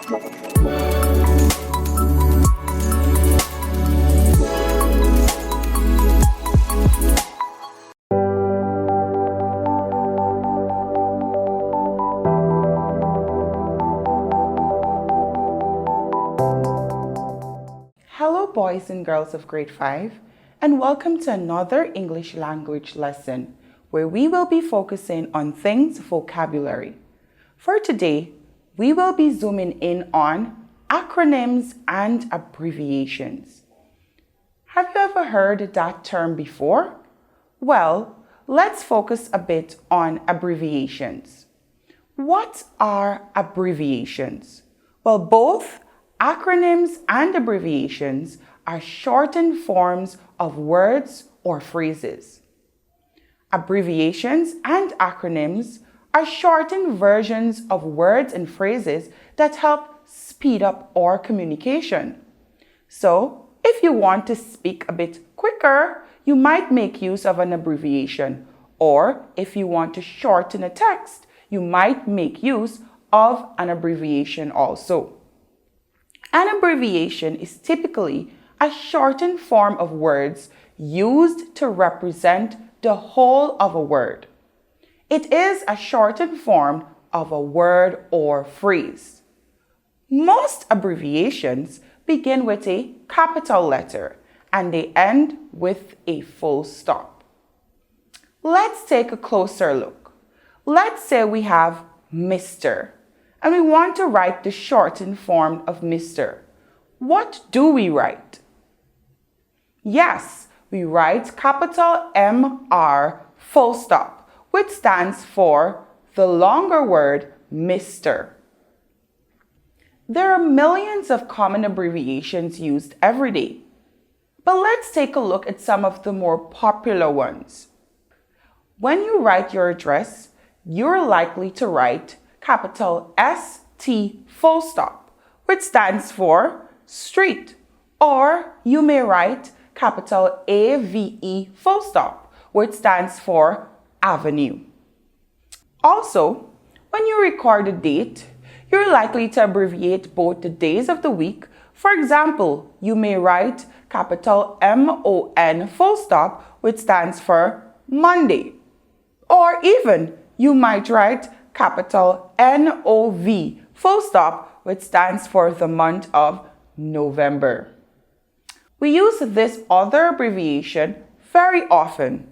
Hello boys and girls of grade 5, and welcome to another English language lesson where we will be focusing on things vocabulary. For today, we will be zooming in on acronyms and abbreviations. Have you ever heard that term before? Well, let's focus a bit on abbreviations. What are abbreviations? Well, both acronyms and abbreviations are shortened forms of words or phrases. Abbreviations and acronyms are shortened versions of words and phrases that help speed up our communication. So, if you want to speak a bit quicker, you might make use of an abbreviation, or if you want to shorten a text, you might make use of an abbreviation also. An abbreviation is typically a shortened form of words used to represent the whole of a word. It is a shortened form of a word or phrase. Most abbreviations begin with a capital letter and they end with a full stop. Let's take a closer look. Let's say we have Mr. and we want to write the shortened form of Mr. What do we write? Yes, we write capital MR full stop, which stands for the longer word Mr. There are millions of common abbreviations used every day, but let's take a look at some of the more popular ones. When you write your address, you're likely to write capital ST full stop, which stands for street, or you may write capital AVE full stop, which stands for avenue. Also, when you record a date, you're likely to abbreviate both the days of the week. For example, you may write capital MON full stop, which stands for Monday, or even you might write capital NOV full stop, which stands for the month of November. We use this other abbreviation very often,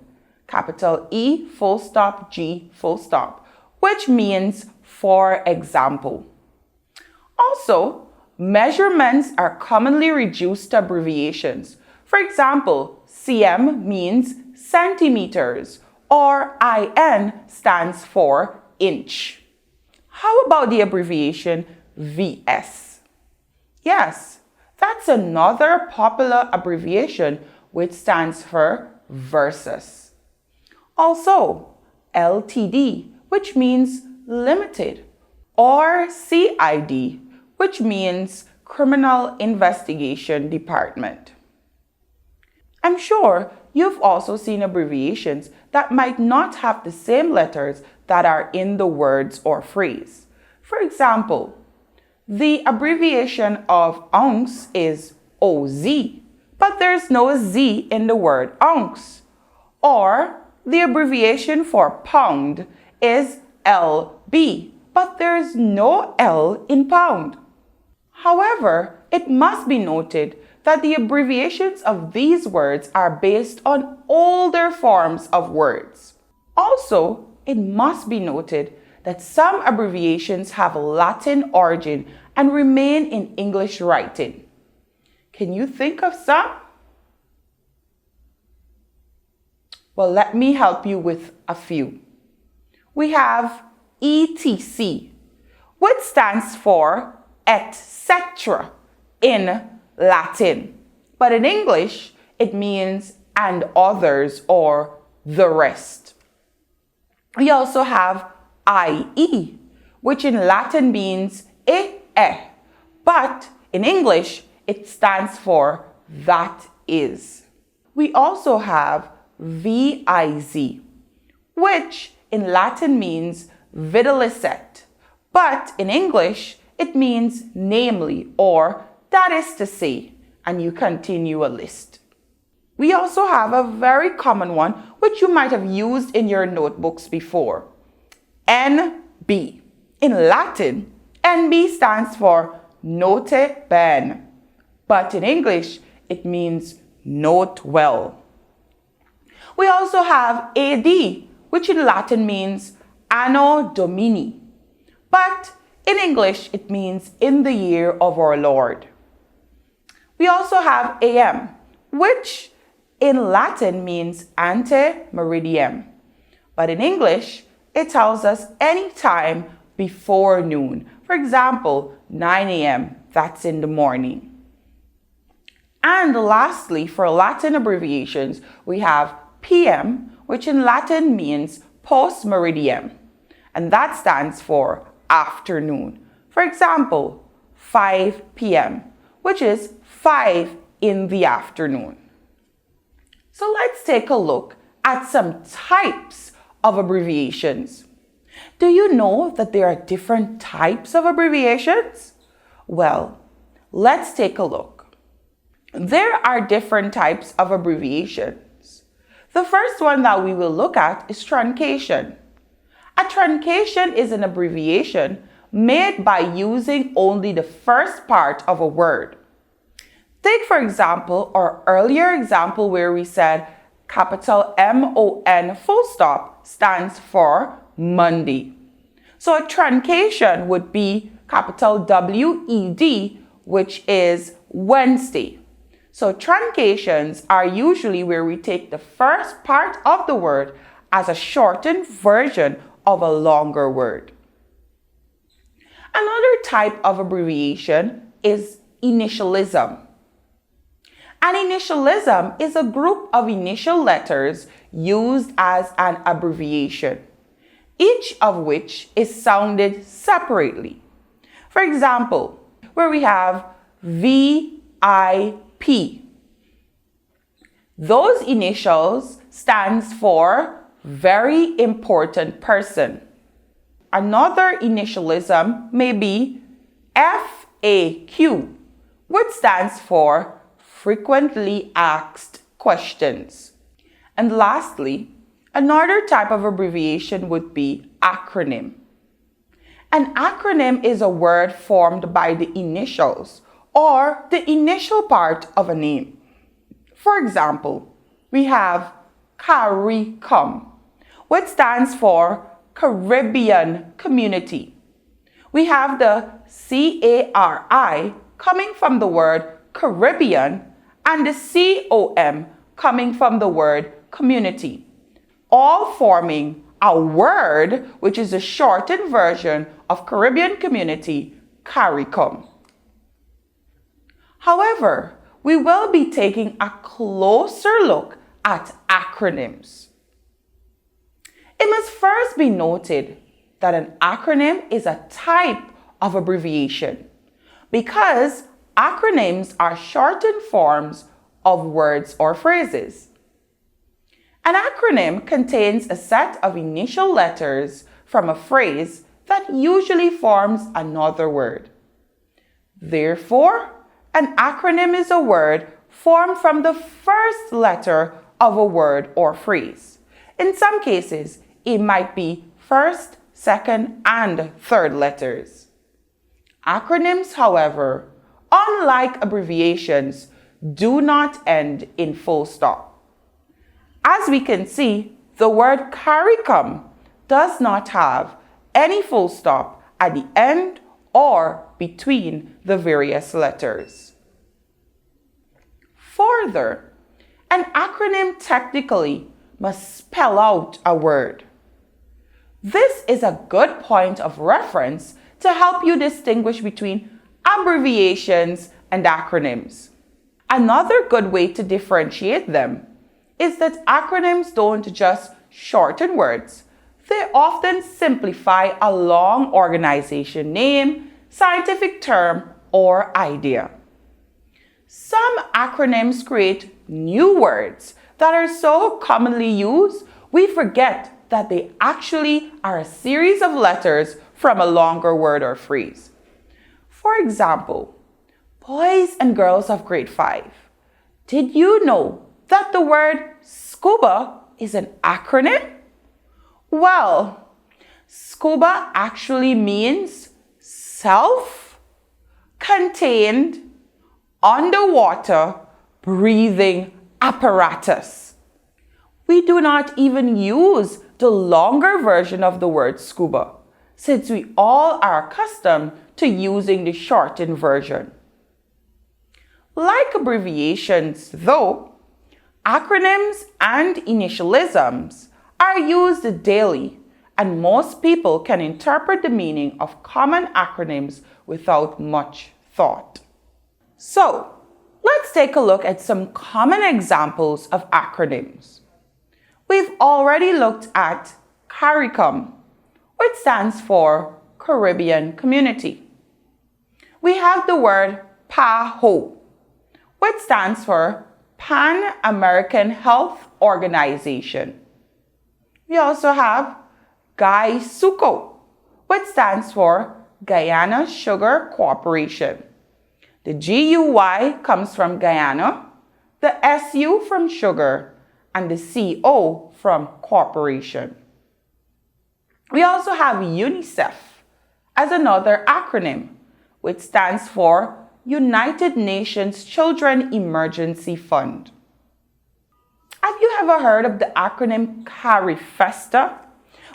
capital E full stop G full stop, which means for example. Also, measurements are commonly reduced to abbreviations. For example, CM means centimeters, or IN stands for inch. How about the abbreviation VS? Yes, that's another popular abbreviation which stands for versus. Also, LTD, which means limited, or CID, which means Criminal Investigation Department. I'm sure you've also seen abbreviations that might not have the same letters that are in the words or phrase. For example, the abbreviation of ounce is OZ, but there's no Z in the word ounce. Or the abbreviation for pound is LB, but there's no L in pound. However, it must be noted that the abbreviations of these words are based on older forms of words. Also, it must be noted that some abbreviations have a Latin origin and remain in English writing. Can you think of some? Well, let me help you with a few. We have ETC, which stands for etc. in Latin, but in English it means and others or the rest. We also have IE, which in Latin means but in English it stands for that is. We also have VIZ, which in Latin means videlicet, but in English it means namely or that is to say, and you continue a list. We also have a very common one which you might have used in your notebooks before. NB. In Latin, NB stands for note bene, but in English it means note well. We also have AD, which in Latin means Anno Domini, but in English it means in the year of our Lord. We also have AM, which in Latin means ante meridiem, but in English it tells us any time before noon. For example, 9 a.m., that's in the morning. And lastly, for Latin abbreviations, we have PM, which in Latin means post meridiem, and that stands for afternoon. For example, 5 p.m., which is 5 in the afternoon. So let's take a look at some types of abbreviations. Do you know that there are different types of abbreviations? Well, let's take a look. There are different types of abbreviations. The first one that we will look at is truncation. A truncation is an abbreviation made by using only the first part of a word. Take, for example, our earlier example where we said capital MON full stop stands for Monday. So a truncation would be capital WED, which is Wednesday. So truncations are usually where we take the first part of the word as a shortened version of a longer word. Another type of abbreviation is initialism. An initialism is a group of initial letters used as an abbreviation, each of which is sounded separately. For example, where we have VIP. Those initials stands for very important person. Another initialism may be FAQ, which stands for frequently asked questions. And lastly, another type of abbreviation would be acronym. An acronym is a word formed by the initials or the initial part of a name. For example, we have CARICOM, which stands for Caribbean Community. We have the CARI coming from the word Caribbean and the COM coming from the word community, all forming a word which is a shortened version of Caribbean Community, CARICOM. However, we will be taking a closer look at acronyms. It must first be noted that an acronym is a type of abbreviation because acronyms are shortened forms of words or phrases. An acronym contains a set of initial letters from a phrase that usually forms another word. Therefore, an acronym is a word formed from the first letter of a word or phrase. In some cases, it might be first, second, and third letters. Acronyms, however, unlike abbreviations, do not end in full stop. As we can see, the word CARICOM does not have any full stop at the end or between the various letters. Further, an acronym technically must spell out a word. This is a good point of reference to help you distinguish between abbreviations and acronyms. Another good way to differentiate them is that acronyms don't just shorten words. They often simplify a long organization name, scientific term, or idea. Some acronyms create new words that are so commonly used, we forget that they actually are a series of letters from a longer word or phrase. For example, boys and girls of grade 5, did you know that the word scuba is an acronym? Well, scuba actually means self-contained underwater breathing apparatus. We do not even use the longer version of the word scuba, since we all are accustomed to using the shortened version. Like abbreviations, though, acronyms and initialisms are used daily, and most people can interpret the meaning of common acronyms without much thought. So, let's take a look at some common examples of acronyms. We've already looked at CARICOM, which stands for Caribbean Community. We have the word PAHO, which stands for Pan American Health Organization. We also have GAISUCO, which stands for Guyana Sugar Corporation. The GUY comes from Guyana, the SU from sugar, and the CO from corporation. We also have UNICEF as another acronym, which stands for United Nations Children Emergency Fund. Have you ever heard of the acronym CARIFESTA?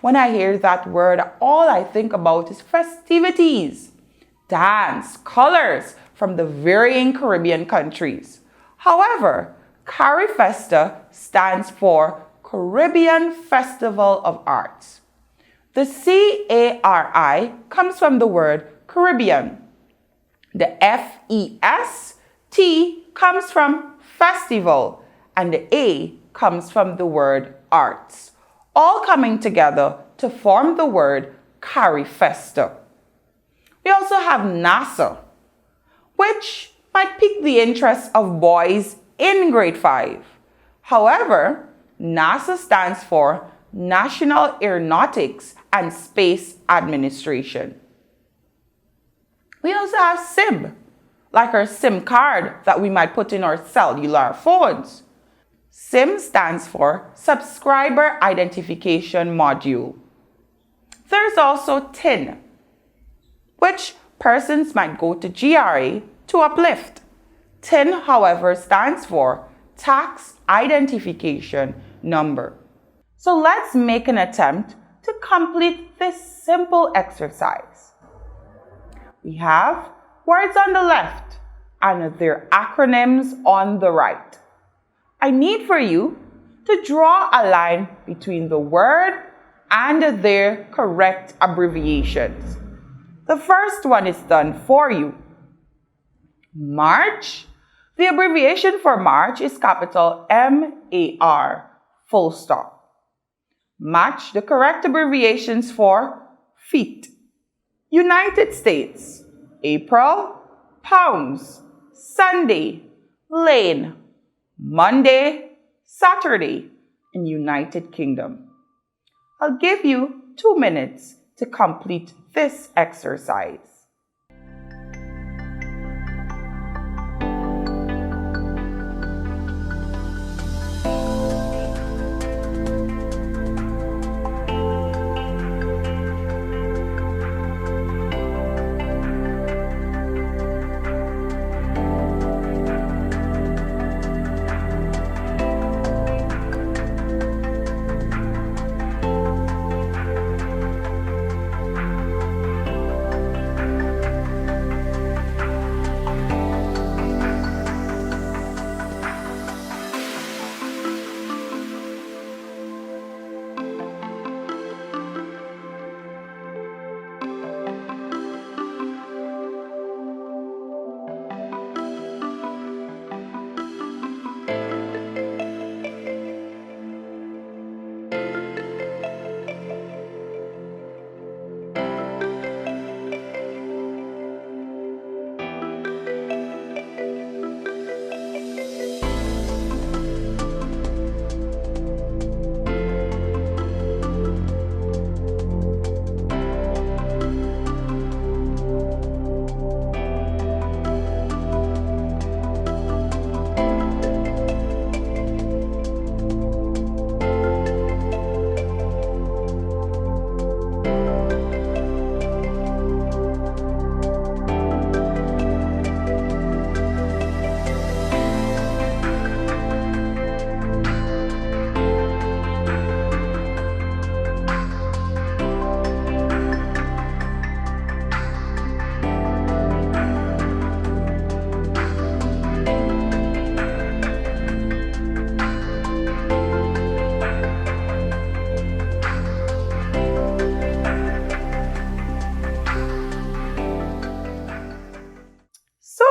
When I hear that word, all I think about is festivities, dance, colors from the varying Caribbean countries. However, CARIFESTA stands for Caribbean Festival of Arts. The CARI comes from the word Caribbean. The FEST comes from festival, and the A comes from the word arts, all coming together to form the word CARIFESTA. We also have NASA, which might pique the interest of boys in grade 5. However, NASA stands for National Aeronautics and Space Administration. We also have SIM, like our SIM card that we might put in our cellular phones. SIM stands for Subscriber Identification Module. There's also TIN, which persons might go to GRA to uplift. TIN, however, stands for Tax Identification Number. So let's make an attempt to complete this simple exercise. We have words on the left and their acronyms on the right. I need for you to draw a line between the word and their correct abbreviations. The first one is done for you. March. The abbreviation for March is capital MAR, full stop. Match the correct abbreviations for feet. United States, April, pounds, Sunday, lane, Monday, Saturday, and United Kingdom. I'll give you 2 minutes to complete this exercise.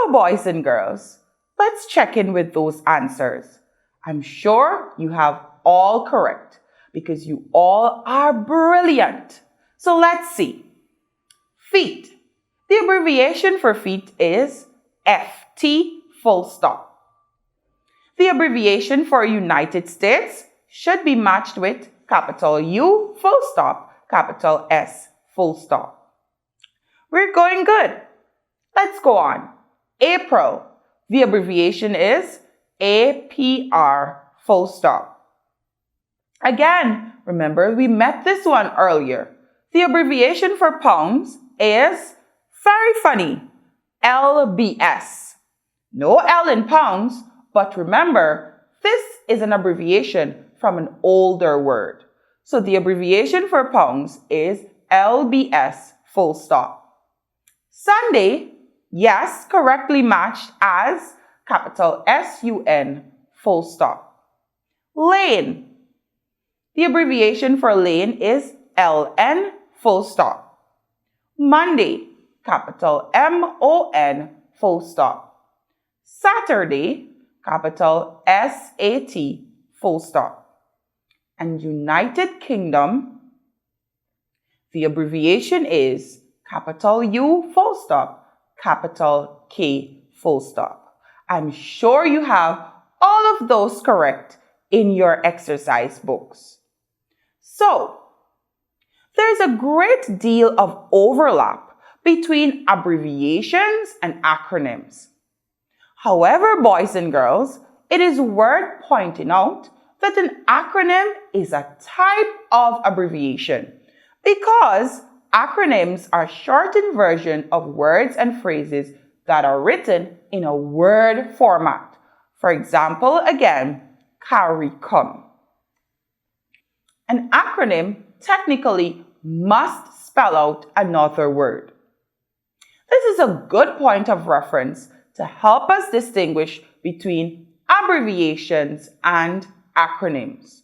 So, boys and girls, let's check in with those answers. I'm sure you have all correct because you all are brilliant. So let's see. Feet. The abbreviation for feet is FT full stop. The abbreviation for United States should be matched with capital U full stop, capital S full stop. We're going good. Let's go on. April. The abbreviation is APR full stop. Again, remember we met this one earlier. The abbreviation for pounds is very funny, LBS. No L in pounds, but remember, this is an abbreviation from an older word. So the abbreviation for pounds is LBS full stop. Sunday, yes, correctly matched as capital SUN full stop. Lane. The abbreviation for lane is LN full stop. Monday, capital MON full stop. Saturday, capital SAT full stop. And United Kingdom, the abbreviation is capital U full stop, capital K full stop. I'm sure you have all of those correct in your exercise books. So, there's a great deal of overlap between abbreviations and acronyms. However, boys and girls, it is worth pointing out that an acronym is a type of abbreviation because acronyms are shortened versions of words and phrases that are written in a word format. For example, again, CARICOM. An acronym technically must spell out another word. This is a good point of reference to help us distinguish between abbreviations and acronyms.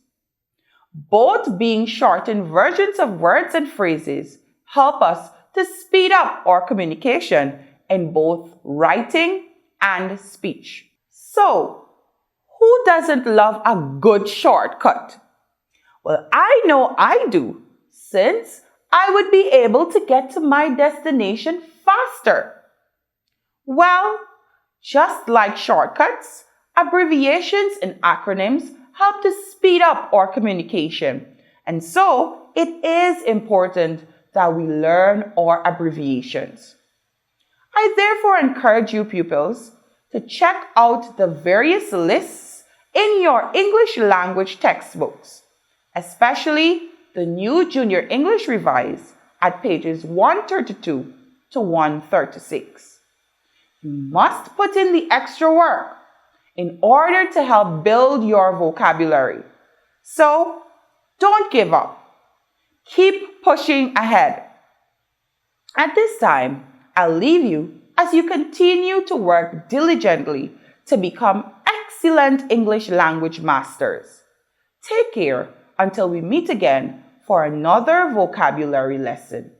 Both being shortened versions of words and phrases help us to speed up our communication in both writing and speech. So, who doesn't love a good shortcut? Well, I know I do, since I would be able to get to my destination faster. Well, just like shortcuts, abbreviations and acronyms help to speed up our communication. And so, it is important that we learn our abbreviations. I therefore encourage you pupils to check out the various lists in your English language textbooks, especially the new Junior English Revised at pages 132 to 136. You must put in the extra work in order to help build your vocabulary. So, don't give up. Keep pushing ahead. At this time, I'll leave you as you continue to work diligently to become excellent English language masters. Take care until we meet again for another vocabulary lesson.